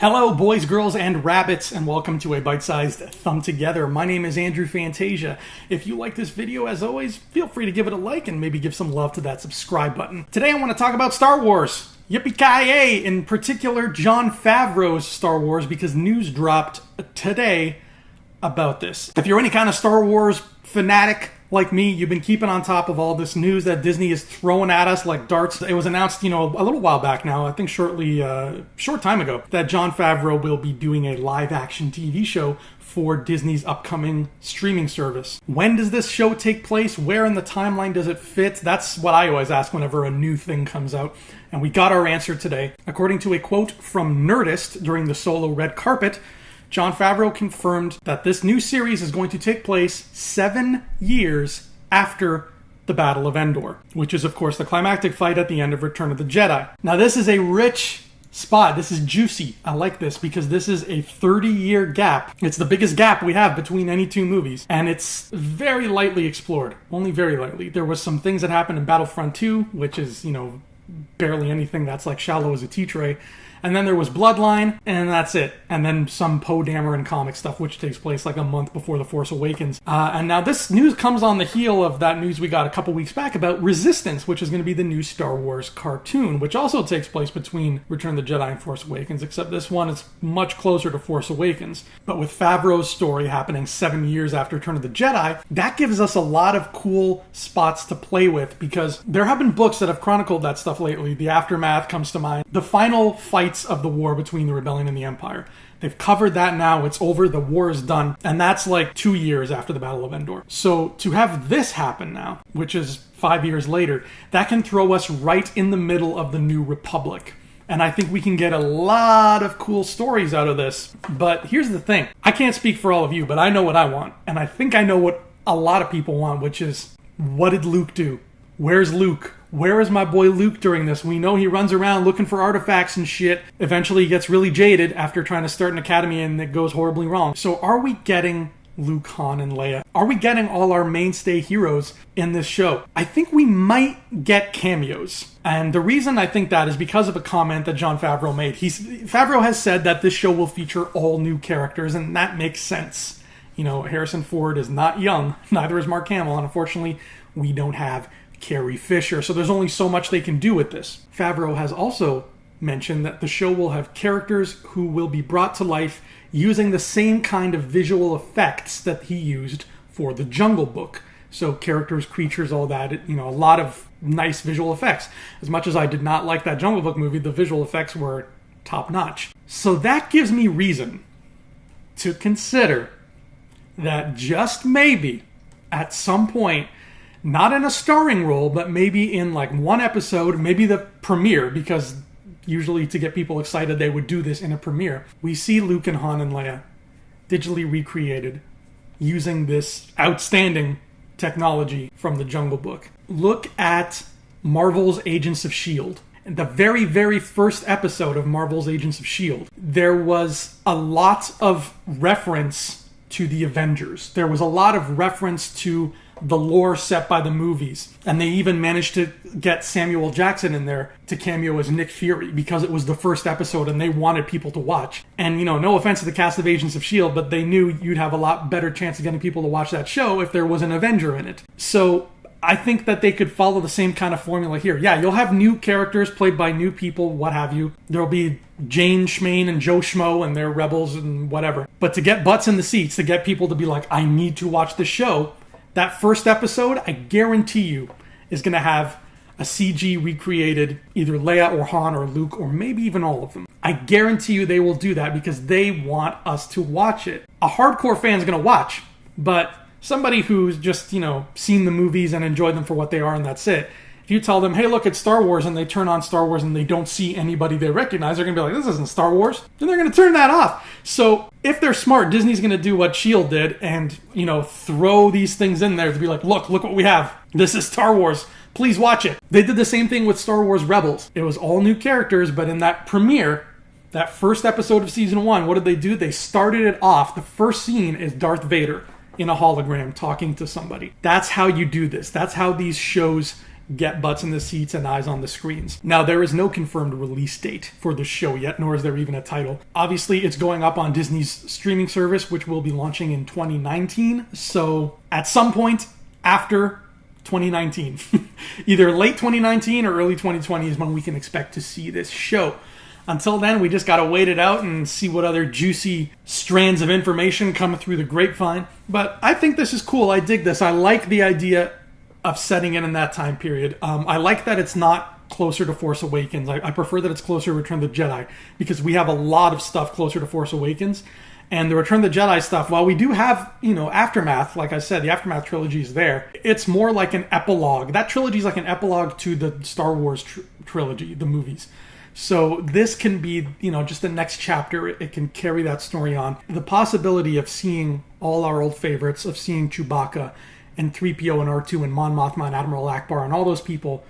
Hello, boys, girls, and rabbits, and welcome to a bite-sized thumb together. My name is Andrew Fantasia. If you like this video, as always, feel free to give it a like and maybe give some love to that subscribe button. Today I want to talk about Star Wars. Yippee-ki-yay! In particular, Jon Favreau's Star Wars, because news dropped today about this. If you're any kind of Star Wars fanatic like me, you've been keeping on top of all this news that Disney is throwing at us like darts. It was announced, a little while back now, I think short time ago, that Jon Favreau will be doing a live-action TV show for Disney's upcoming streaming service. When does this show take place? Where in the timeline does it fit? That's what I always ask whenever a new thing comes out. And we got our answer today. According to a quote from Nerdist during the Solo red carpet, Jon Favreau confirmed that this new series is going to take place 7 years after the Battle of Endor, which is, of course, the climactic fight at the end of Return of the Jedi. Now, this is a rich spot. This is juicy. I like this because this is a 30-year gap. It's the biggest gap we have between any two movies, and it's very lightly explored. Only very lightly. There was some things that happened in Battlefront 2, which is, barely anything that's like shallow as a tea tray. And then there was Bloodline, and that's it. And then some Poe Dameron comic stuff, which takes place like a month before The Force Awakens. And now this news comes on the heel of that news we got a couple weeks back about Resistance, which is going to be the new Star Wars cartoon, which also takes place between Return of the Jedi and Force Awakens, except this one is much closer to Force Awakens. But with Favreau's story happening 7 years after Return of the Jedi, that gives us a lot of cool spots to play with, because there have been books that have chronicled that stuff lately. The Aftermath comes to mind. The final fight of the war between the Rebellion and the Empire. They've covered that now. It's over. The war is done. And that's like 2 years after the Battle of Endor. So to have this happen now, which is 5 years later, that can throw us right in the middle of the New Republic. And I think we can get a lot of cool stories out of this. But here's the thing. I can't speak for all of you, but I know what I want. And I think I know what a lot of people want, which is, what did Luke do? Where's Luke? Where is my boy Luke during this? We know he runs around looking for artifacts and shit. Eventually he gets really jaded after trying to start an academy and it goes horribly wrong. So are we getting Luke, Han, and Leia? Are we getting all our mainstay heroes in this show? I think we might get cameos. And the reason I think that is because of a comment that Jon Favreau made. Favreau has said that this show will feature all new characters, and that makes sense. Harrison Ford is not young, neither is Mark Hamill, and unfortunately we don't have Carrie Fisher, so there's only so much they can do with this. Favreau has also mentioned that the show will have characters who will be brought to life using the same kind of visual effects that he used for the Jungle Book. So characters, creatures, all that, a lot of nice visual effects. As much as I did not like that Jungle Book movie, the visual effects were top-notch. So that gives me reason to consider that just maybe, at some point, not in a starring role, but maybe in like one episode, maybe the premiere, because usually to get people excited, they would do this in a premiere. We see Luke and Han and Leia digitally recreated using this outstanding technology from the Jungle Book. Look at Marvel's Agents of S.H.I.E.L.D. In the very, very first episode of Marvel's Agents of S.H.I.E.L.D., there was a lot of reference to the Avengers. There was a lot of reference to the lore set by the movies. And they even managed to get Samuel Jackson in there to cameo as Nick Fury because it was the first episode and they wanted people to watch. And, no offense to the cast of Agents of S.H.I.E.L.D., but they knew you'd have a lot better chance of getting people to watch that show if there was an Avenger in it. So I think that they could follow the same kind of formula here. Yeah, you'll have new characters played by new people, what have you. There'll be Jane Schmane and Joe Schmo and their rebels and whatever. But to get butts in the seats, to get people to be like, I need to watch this show, that first episode, I guarantee you, is going to have a CG recreated either Leia or Han or Luke or maybe even all of them. I guarantee you they will do that because they want us to watch it. A hardcore fan is going to watch, but somebody who's just, seen the movies and enjoyed them for what they are and that's it. If you tell them, hey, look, it's Star Wars, and they turn on Star Wars and they don't see anybody they recognize, they're going to be like, this isn't Star Wars. And they're going to turn that off. So if they're smart, Disney's going to do what S.H.I.E.L.D. did and, throw these things in there to be like, look what we have. This is Star Wars. Please watch it. They did the same thing with Star Wars Rebels. It was all new characters, but in that premiere, that first episode of season 1, what did they do? They started it off. The first scene is Darth Vader in a hologram talking to somebody. That's how you do this. That's how these shows get butts in the seats and eyes on the screens. Now, there is no confirmed release date for the show yet, nor is there even a title. Obviously, it's going up on Disney's streaming service, which will be launching in 2019. So at some point after 2019, either late 2019 or early 2020 is when we can expect to see this show. Until then, we just got to wait it out and see what other juicy strands of information come through the grapevine. But I think this is cool. I dig this. I like the idea of setting it in that time period. I like that it's not closer to Force Awakens. I prefer that it's closer to Return of the Jedi, because we have a lot of stuff closer to Force Awakens. And the Return of the Jedi stuff, while we do have, Aftermath, like I said, the Aftermath trilogy is there, it's more like an epilogue. That trilogy is like an epilogue to the Star Wars trilogy, the movies. So this can be, just the next chapter. It can carry that story on. The possibility of seeing all our old favorites, of seeing Chewbacca and 3PO and R2 and Mon Mothma and Admiral Akbar and all those people,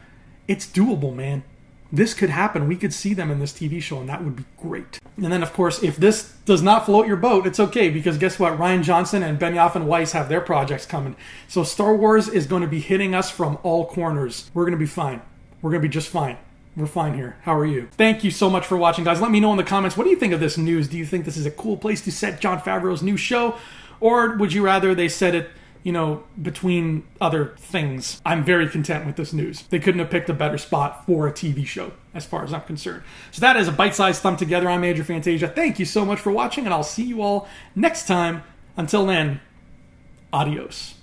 it's doable, man. This could happen. We could see them in this TV show, and that would be great. And then, of course, if this does not float your boat, it's okay, because guess what? Rian Johnson and Benioff and Weiss have their projects coming. So Star Wars is going to be hitting us from all corners. We're going to be fine. We're going to be just fine. We're fine here. How are you? Thank you so much for watching, guys. Let me know in the comments, what do you think of this news? Do you think this is a cool place to set Jon Favreau's new show? Or would you rather they set it, between other things? I'm very content with this news. They couldn't have picked a better spot for a TV show, as far as I'm concerned. So that is a bite-sized thumb together. I'm Andrew Fantasia. Thank you so much for watching, and I'll see you all next time. Until then, adios.